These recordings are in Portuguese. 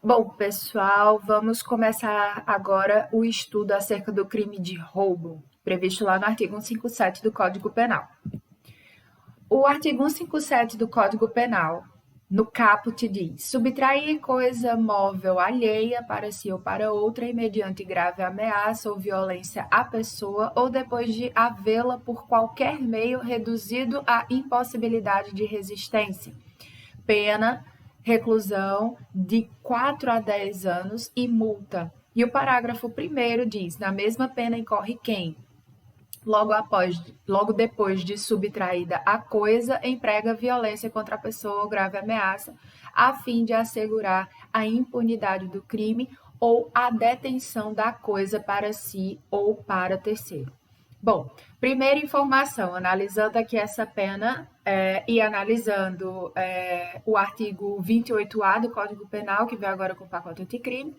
Bom, pessoal, vamos começar agora o estudo acerca do crime de roubo, previsto lá no artigo 157 do Código Penal. O artigo 157 do Código Penal, no caput, diz: subtrair coisa móvel alheia para si ou para outra, e mediante grave ameaça ou violência à pessoa, ou depois de havê-la por qualquer meio reduzido à impossibilidade de resistência. Pena reclusão de 4 a 10 anos e multa. E o parágrafo 1º diz: na mesma pena incorre quem, logo depois de subtraída a coisa, emprega violência contra a pessoa ou grave ameaça, a fim de assegurar a impunidade do crime ou a detenção da coisa para si ou para terceiro. Bom, primeira informação, analisando aqui essa pena e analisando o artigo 28A do Código Penal, que vem agora com o pacote anticrime,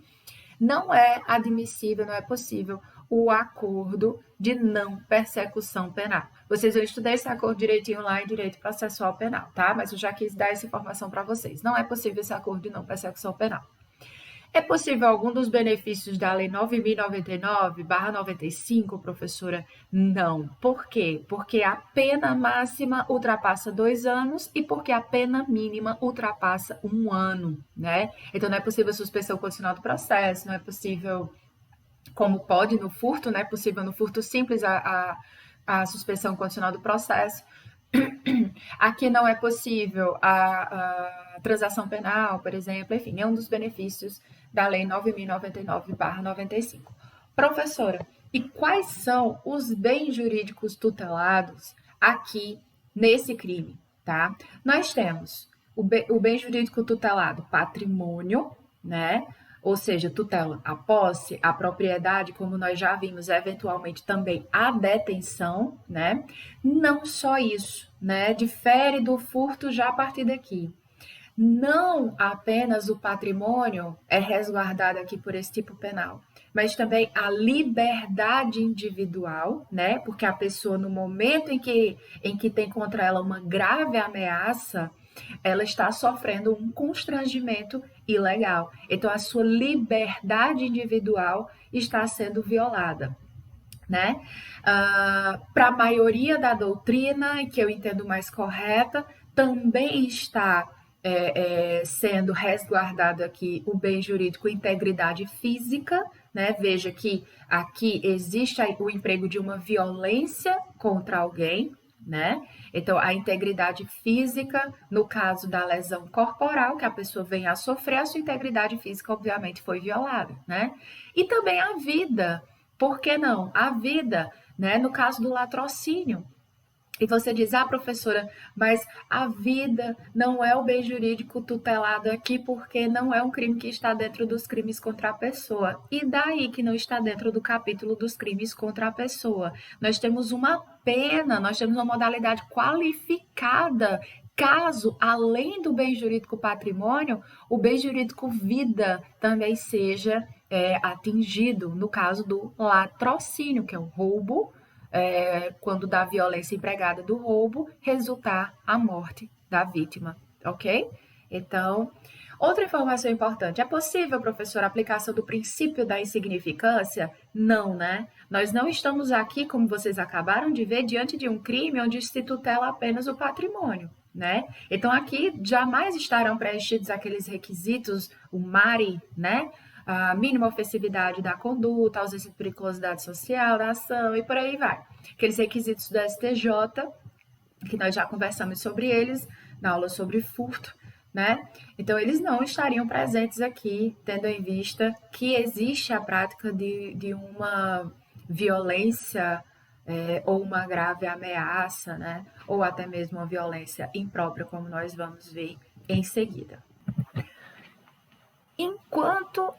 não é admissível, não é possível o acordo de não persecução penal. Vocês vão estudar esse acordo direitinho lá em Direito Processual Penal, tá? Mas eu já quis dar essa informação para vocês. Não é possível esse acordo de não persecução penal. É possível algum dos benefícios da Lei 9.099/95, professora? Não. Por quê? Porque a pena máxima ultrapassa 2 anos e porque a pena mínima ultrapassa 1 ano, né? Então, não é possível suspensão condicional do processo, não é possível, como pode no furto, né? É possível no furto simples a suspensão condicional do processo. Aqui não é possível a transação penal, por exemplo, enfim, é um dos benefícios da Lei 9.099/95. Professora, e quais são os bens jurídicos tutelados aqui nesse crime, tá? Nós temos o bem jurídico tutelado patrimônio, né? Ou seja, tutela a posse, a propriedade, como nós já vimos, eventualmente também a detenção, né? Não só isso, né? Difere do furto já a partir daqui. Não apenas o patrimônio é resguardado aqui por esse tipo penal, mas também a liberdade individual, né? Porque a pessoa, no momento em que tem contra ela uma grave ameaça, ela está sofrendo um constrangimento ilegal. Então, a sua liberdade individual está sendo violada, né? Para a maioria da doutrina, que eu entendo mais correta, também está sendo resguardado aqui o bem jurídico integridade física, né? Veja que aqui existe o emprego de uma violência contra alguém, né? Então, a integridade física, no caso da lesão corporal, que a pessoa vem a sofrer, a sua integridade física, obviamente, foi violada, né? E também a vida, por que não? A vida, né? No caso do latrocínio. E você diz, professora, mas a vida não é o bem jurídico tutelado aqui porque não é um crime que está dentro dos crimes contra a pessoa. E daí que não está dentro do capítulo dos crimes contra a pessoa? Nós temos uma pena, nós temos uma modalidade qualificada caso, além do bem jurídico patrimônio, o bem jurídico vida também seja atingido, no caso do latrocínio, que é o roubo, quando da violência empregada do roubo resultar a morte da vítima, ok? Então, outra informação importante: é possível, professor, a aplicação do princípio da insignificância? Não, né? Nós não estamos aqui, como vocês acabaram de ver, diante de um crime onde se tutela apenas o patrimônio, né? Então, aqui jamais estarão preenchidos aqueles requisitos, o MARI, né? A mínima ofensividade da conduta, a ausência de periculosidade social da ação e por aí vai. Aqueles requisitos do STJ, que nós já conversamos sobre eles na aula sobre furto, né? Então, eles não estariam presentes aqui, tendo em vista que existe a prática de uma violência ou uma grave ameaça, né? Ou até mesmo uma violência imprópria, como nós vamos ver em seguida. Enquanto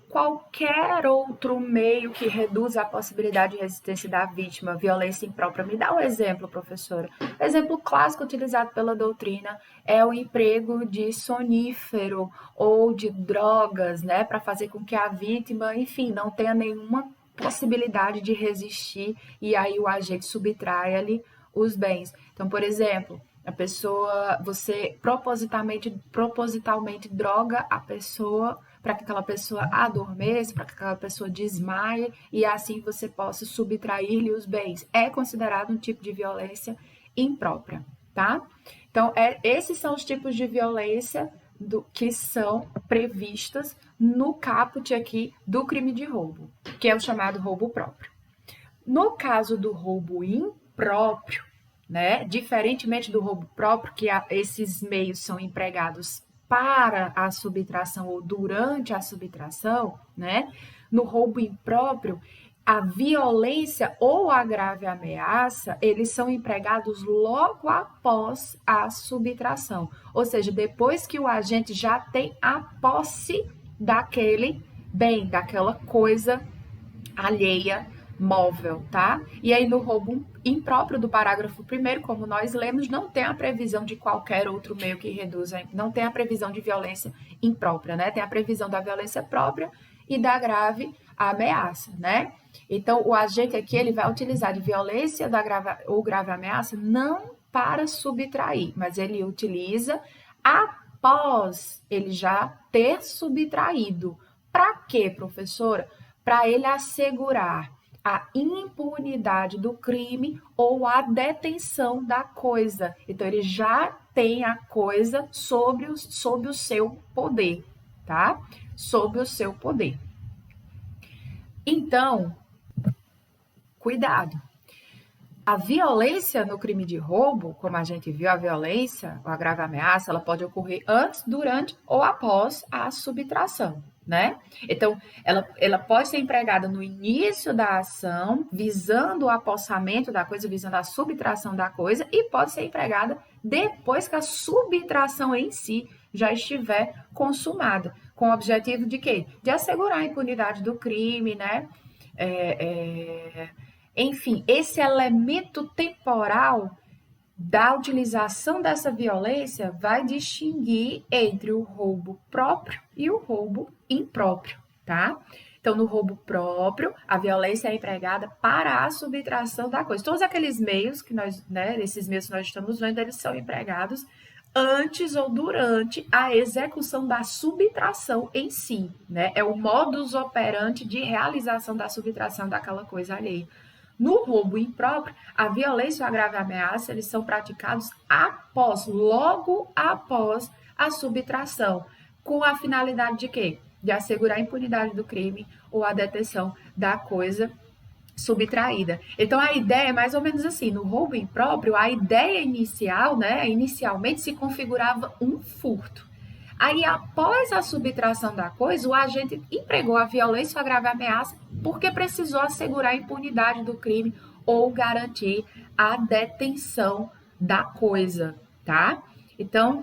qualquer outro meio que reduza a possibilidade de resistência da vítima, violência imprópria. Me dá um exemplo, professora. O exemplo clássico utilizado pela doutrina é o emprego de sonífero ou de drogas, né, para fazer com que a vítima, enfim, não tenha nenhuma possibilidade de resistir e aí o agente subtrai ali os bens. Então, por exemplo, A pessoa, você propositalmente droga a pessoa para que aquela pessoa adormeça, para que aquela pessoa desmaie e assim você possa subtrair-lhe os bens. É considerado um tipo de violência imprópria, tá? Então, esses são os tipos de violência que são previstas no caput aqui do crime de roubo, que é o chamado roubo próprio. No caso do roubo impróprio, né, diferentemente do roubo próprio, que esses meios são empregados para a subtração ou durante a subtração, né, no roubo impróprio, a violência ou a grave ameaça, eles são empregados logo após a subtração. Ou seja, depois que o agente já tem a posse daquele bem, daquela coisa alheia móvel, tá? E aí no roubo impróprio do parágrafo 1º, como nós lemos, não tem a previsão de qualquer outro meio que reduza, não tem a previsão de violência imprópria, né? Tem a previsão da violência própria e da grave ameaça, né? Então, o agente aqui, ele vai utilizar de violência ou grave ameaça não para subtrair, mas ele utiliza após ele já ter subtraído. Para quê, professora? Para ele assegurar a impunidade do crime ou a detenção da coisa. Então, ele já tem a coisa sob o seu poder, tá? Sob o seu poder. Então, cuidado. A violência no crime de roubo, como a gente viu, a violência, a grave ameaça, ela pode ocorrer antes, durante ou após a subtração, né? Então, ela pode ser empregada no início da ação, visando o apossamento da coisa, visando a subtração da coisa, e pode ser empregada depois que a subtração em si já estiver consumada, com o objetivo de quê? De assegurar a impunidade do crime, né? Enfim, esse elemento temporal da utilização dessa violência vai distinguir entre o roubo próprio e o roubo impróprio, tá? Então, no roubo próprio, a violência é empregada para a subtração da coisa. Todos aqueles meios que nós, né, esses meios que nós estamos vendo, eles são empregados antes ou durante a execução da subtração em si, né? É o modus operandi de realização da subtração daquela coisa alheia. No roubo impróprio, a violência ou a grave ameaça, eles são praticados logo após a subtração, com a finalidade de quê? De assegurar a impunidade do crime ou a detenção da coisa subtraída. Então, a ideia é mais ou menos assim, no roubo impróprio, a ideia inicial, né, inicialmente se configurava um furto. Aí, após a subtração da coisa, o agente empregou a violência ou a grave ameaça porque precisou assegurar a impunidade do crime ou garantir a detenção da coisa, tá? Então,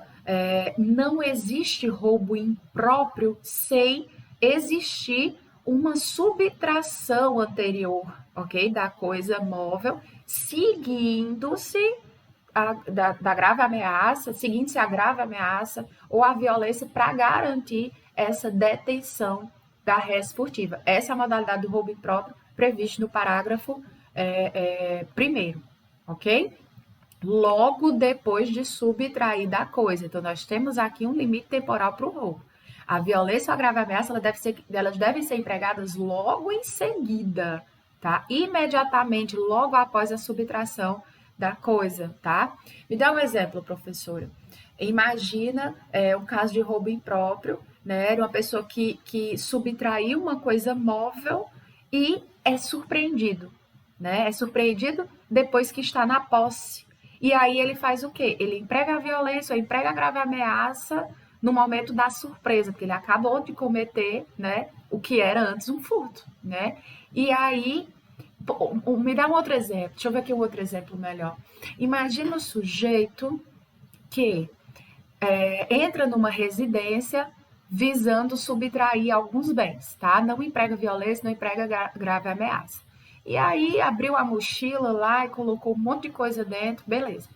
não existe roubo impróprio sem existir uma subtração anterior, ok? Da coisa móvel, seguindo-se da grave ameaça, seguindo-se a grave ameaça ou a violência para garantir essa detenção da res furtiva. Essa é a modalidade do roubo impróprio prevista no parágrafo 1º, ok? Logo depois de subtrair da coisa. Então, nós temos aqui um limite temporal para o roubo. A violência ou a grave ameaça, elas devem ser empregadas logo em seguida, tá? Imediatamente, logo após a subtração da coisa, tá? Me dá um exemplo, professora. Imagina um caso de roubo impróprio, né? Uma pessoa que subtraiu uma coisa móvel e é surpreendido, né? É surpreendido depois que está na posse. E aí ele faz o quê? Ele emprega a violência, ou emprega a grave ameaça no momento da surpresa, porque ele acabou de cometer, né, o que era antes um furto, né? E aí, me dá um outro exemplo, deixa eu ver aqui um outro exemplo melhor. Imagina o sujeito que entra numa residência visando subtrair alguns bens, tá? Não emprega violência, não emprega grave ameaça. E aí abriu a mochila lá e colocou um monte de coisa dentro, beleza.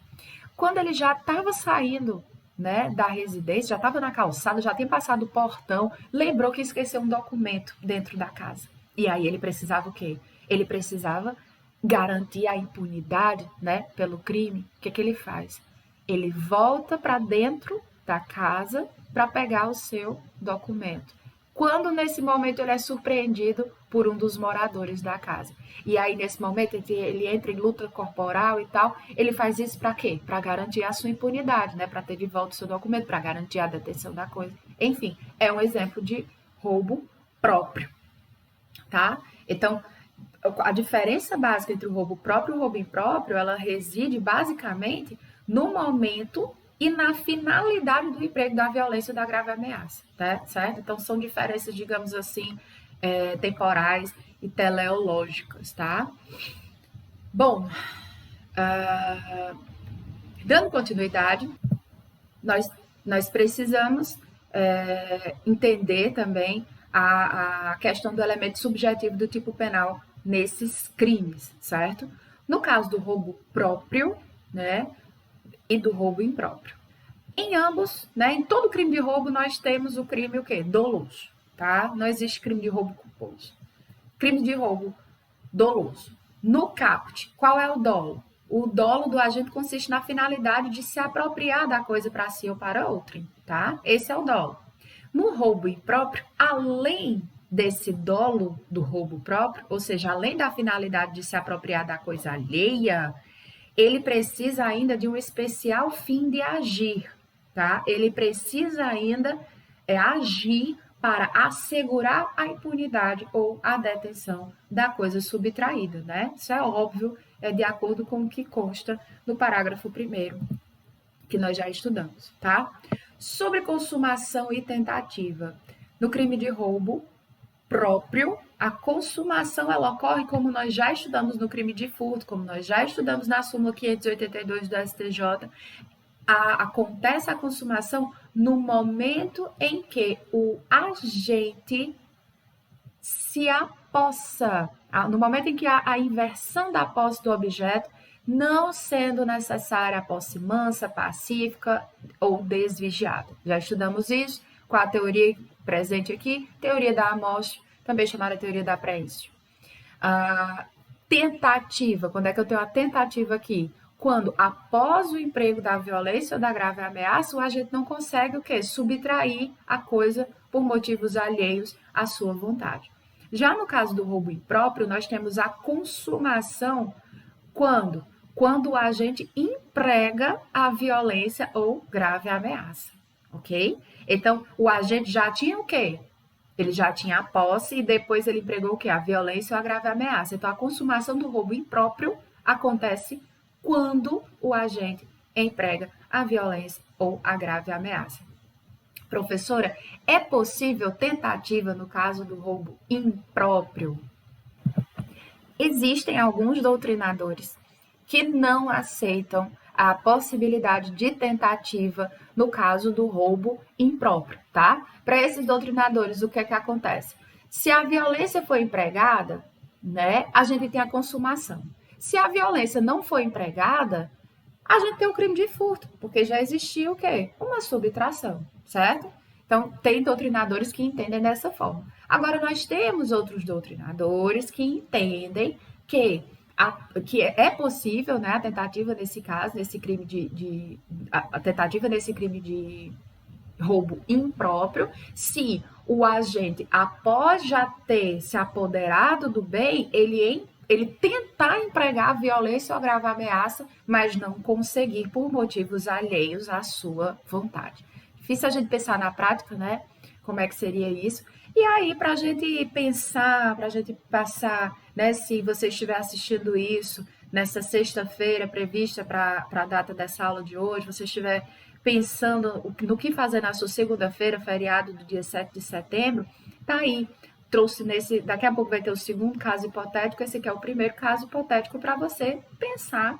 Quando ele já estava saindo, né, da residência, já estava na calçada, já tinha passado o portão, lembrou que esqueceu um documento dentro da casa. E aí ele precisava o quê? Ele precisava garantir a impunidade, né, pelo crime. O que ele faz? Ele volta para dentro da casa para pegar o seu documento. Quando nesse momento ele é surpreendido por um dos moradores da casa. E aí nesse momento ele entra em luta corporal e tal, ele faz isso para quê? Para garantir a sua impunidade, né? Para ter de volta o seu documento, para garantir a detenção da coisa. Enfim, é um exemplo de roubo próprio, tá? Então, a diferença básica entre o roubo próprio e o roubo impróprio, ela reside basicamente no momento e na finalidade do emprego da violência e da grave ameaça, tá? Certo? Então, são diferenças, digamos assim, temporais e teleológicas, tá? Bom, dando continuidade, nós precisamos entender também a questão do elemento subjetivo do tipo penal nesses crimes, certo? No caso do roubo próprio, né, e do roubo impróprio. Em ambos, né, em todo crime de roubo, nós temos o crime o quê? Doloso, tá? Não existe crime de roubo culposo. Crime de roubo doloso. No caput, qual é o dolo? O dolo do agente consiste na finalidade de se apropriar da coisa para si ou para outrem, tá? Esse é o dolo. No roubo impróprio, além desse dolo do roubo próprio, ou seja, além da finalidade de se apropriar da coisa alheia, ele precisa ainda de um especial fim de agir, tá? Ele precisa ainda agir para assegurar a impunidade ou a detenção da coisa subtraída, né? Isso é óbvio, é de acordo com o que consta no parágrafo 1º, que nós já estudamos, tá? Sobre consumação e tentativa. No crime de roubo próprio, a consumação ela ocorre como nós já estudamos no crime de furto, como nós já estudamos na súmula 582 do STJ. Acontece a consumação no momento em que o agente se apossa, no momento em que há a inversão da posse do objeto, não sendo necessária a posse mansa, pacífica ou desvigiada. Já estudamos isso com a teoria presente aqui, teoria da amostra, também chamada teoria da apreensão. Tentativa, quando é que eu tenho a tentativa aqui? Quando, após o emprego da violência ou da grave ameaça, o agente não consegue o quê? Subtrair a coisa por motivos alheios à sua vontade. Já no caso do roubo impróprio, nós temos a consumação quando o agente emprega a violência ou grave ameaça, ok? Então, o agente já tinha o quê? Ele já tinha a posse e depois ele empregou o quê? A violência ou a grave ameaça. Então, a consumação do roubo impróprio acontece quando o agente emprega a violência ou a grave ameaça. Professora, é possível tentativa no caso do roubo impróprio? Existem alguns doutrinadores que não aceitam a possibilidade de tentativa no caso do roubo impróprio, tá? Para esses doutrinadores, o que é que acontece? Se a violência foi empregada, né, a gente tem a consumação. Se a violência não foi empregada, a gente tem o crime de furto, porque já existia o quê? Uma subtração, certo? Então, tem doutrinadores que entendem dessa forma. Agora, nós temos outros doutrinadores que entendem que é possível, né, a tentativa nesse caso, nesse crime a tentativa nesse crime de roubo impróprio, se o agente, após já ter se apoderado do bem, ele tentar empregar a violência ou grave ameaça, mas não conseguir por motivos alheios à sua vontade. Difícil a gente pensar na prática, né? Como é que seria isso? E aí, para a gente pensar, para a gente passar, né? Se você estiver assistindo isso nessa sexta-feira prevista para a data dessa aula de hoje, você estiver pensando no que fazer na sua segunda-feira, feriado do dia 7 de setembro, tá aí. Trouxe daqui a pouco vai ter o segundo caso hipotético, esse aqui é o primeiro caso hipotético para você pensar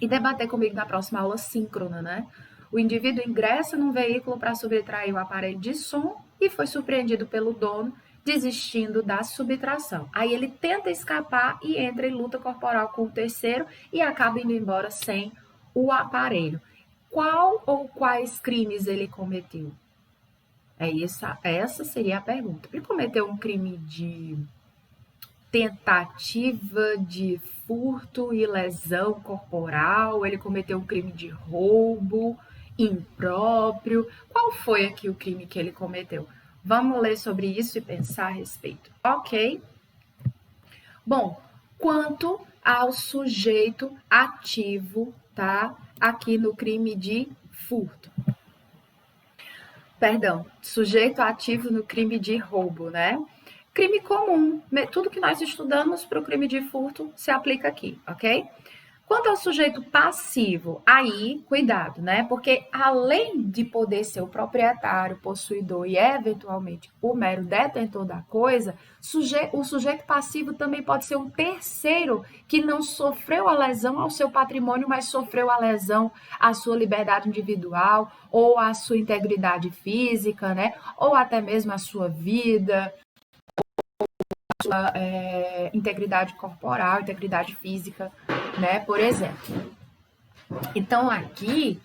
e debater comigo na próxima aula síncrona, né? O indivíduo ingressa num veículo para subtrair o aparelho de som e foi surpreendido pelo dono, desistindo da subtração. Aí ele tenta escapar e entra em luta corporal com o terceiro e acaba indo embora sem o aparelho. Qual ou quais crimes ele cometeu? Essa seria a pergunta. Ele cometeu um crime de tentativa de furto e lesão corporal, ele cometeu um crime de roubo impróprio. Qual foi aqui o crime que ele cometeu? Vamos ler sobre isso e pensar a respeito. Ok? Bom, quanto ao sujeito ativo, tá? Aqui no crime de furto. Perdão, sujeito ativo no crime de roubo, né? Crime comum, tudo que nós estudamos para o crime de furto se aplica aqui, ok? Quanto ao sujeito passivo, aí, cuidado, né? Porque além de poder ser o proprietário, possuidor e eventualmente o mero detentor da coisa, o sujeito passivo também pode ser um terceiro que não sofreu a lesão ao seu patrimônio, mas sofreu a lesão à sua liberdade individual ou à sua integridade física, né? Ou até mesmo à sua vida, sua integridade corporal, integridade física, né? Por exemplo. Então, aqui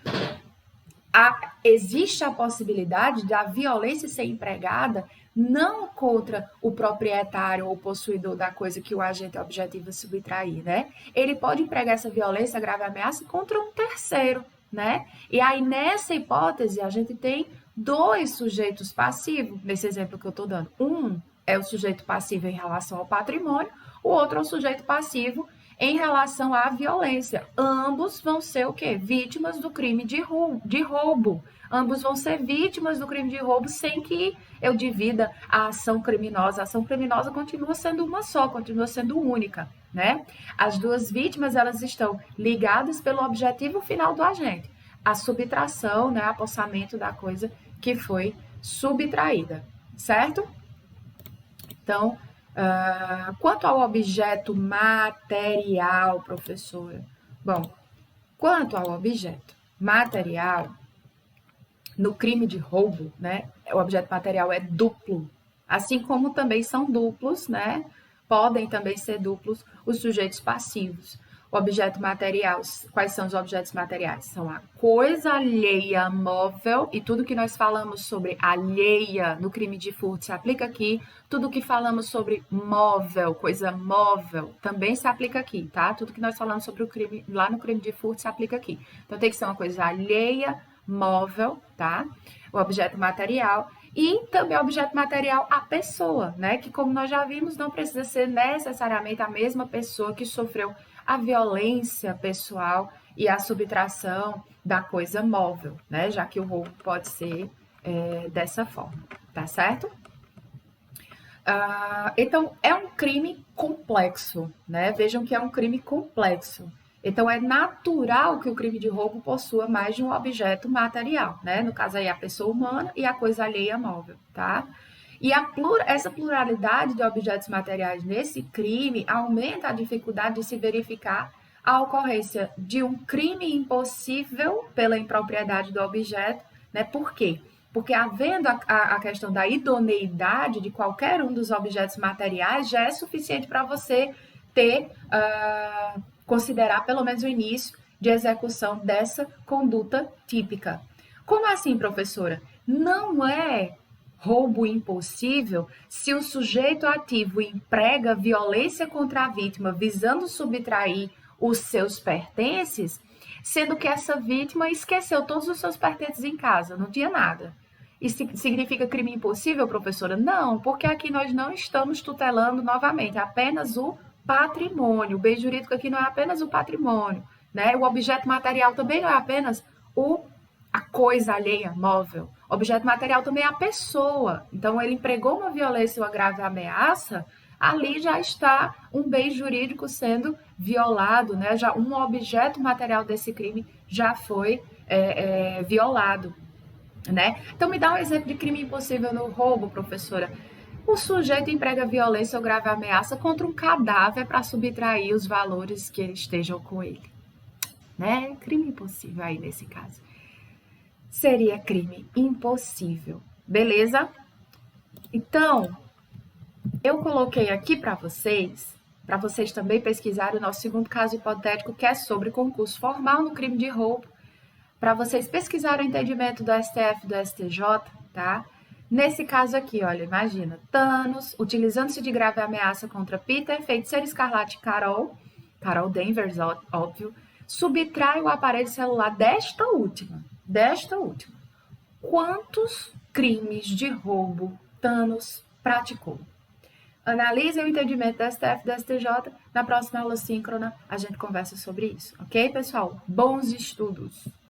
existe a possibilidade da violência ser empregada não contra o proprietário ou possuidor da coisa que o agente objetiva subtrair, né? Ele pode empregar essa violência, grave ameaça contra um terceiro, né? E aí, nessa hipótese, a gente tem dois sujeitos passivos, nesse exemplo que eu estou dando. Um é o sujeito passivo em relação ao patrimônio, o outro é o sujeito passivo em relação à violência. Ambos vão ser o quê? Vítimas do crime de roubo. Ambos vão ser vítimas do crime de roubo sem que eu divida a ação criminosa. A ação criminosa continua sendo uma só, continua sendo única, né? As duas vítimas, elas estão ligadas pelo objetivo final do agente, a subtração, né, apossamento da coisa que foi subtraída, certo? Então, quanto ao objeto material, professora? Bom, quanto ao objeto material, no crime de roubo, né, o objeto material é duplo, assim como também são duplos, né, podem também ser duplos os sujeitos passivos. O objeto material, quais são os objetos materiais? São a coisa alheia móvel, e tudo que nós falamos sobre alheia no crime de furto se aplica aqui, tudo que falamos sobre móvel, coisa móvel, também se aplica aqui, tá? Tudo que nós falamos sobre o crime, lá no crime de furto se aplica aqui. Então, tem que ser uma coisa alheia móvel, tá? O objeto material. E também o objeto material, a pessoa, né? Que, como nós já vimos, não precisa ser necessariamente a mesma pessoa que sofreu a violência pessoal e a subtração da coisa móvel, né? Já que o roubo pode ser dessa forma, tá certo? Então, é um crime complexo, né? Vejam que é um crime complexo. Então, é natural que o crime de roubo possua mais de um objeto material, né? No caso aí, a pessoa humana e a coisa alheia móvel, tá? E essa pluralidade de objetos materiais nesse crime aumenta a dificuldade de se verificar a ocorrência de um crime impossível pela impropriedade do objeto, né? Por quê? Porque havendo a questão da idoneidade de qualquer um dos objetos materiais, já é suficiente para você considerar pelo menos o início de execução dessa conduta típica. Como assim, professora? Não é roubo impossível se o sujeito ativo emprega violência contra a vítima visando subtrair os seus pertences, sendo que essa vítima esqueceu todos os seus pertences em casa, não tinha nada. Isso significa crime impossível, professora? Não, porque aqui nós não estamos tutelando novamente, apenas o patrimônio. O bem jurídico aqui não é apenas o patrimônio, né? O objeto material também não é apenas a coisa alheia, móvel. O objeto material também é a pessoa. Então, ele empregou uma violência ou uma grave ameaça, ali já está um bem jurídico sendo violado, né? Já um objeto material desse crime já foi violado, né? Então, me dá um exemplo de crime impossível no roubo, professora. O sujeito emprega violência ou grave ameaça contra um cadáver para subtrair os valores que estejam com ele, né? Crime impossível aí nesse caso. Seria crime impossível, beleza? Então, eu coloquei aqui para vocês também pesquisarem o nosso segundo caso hipotético, que é sobre concurso formal no crime de roubo, para vocês pesquisarem o entendimento do STF e do STJ, tá? Nesse caso aqui, olha, imagina, Thanos, utilizando-se de grave ameaça contra Peter, Feiticeiro Escarlate e Carol Danvers, óbvio, subtrai o aparelho celular desta última. Quantos crimes de roubo Thanos praticou? Analise o entendimento da STF e da STJ. Na próxima aula síncrona, a gente conversa sobre isso, ok, pessoal? Bons estudos!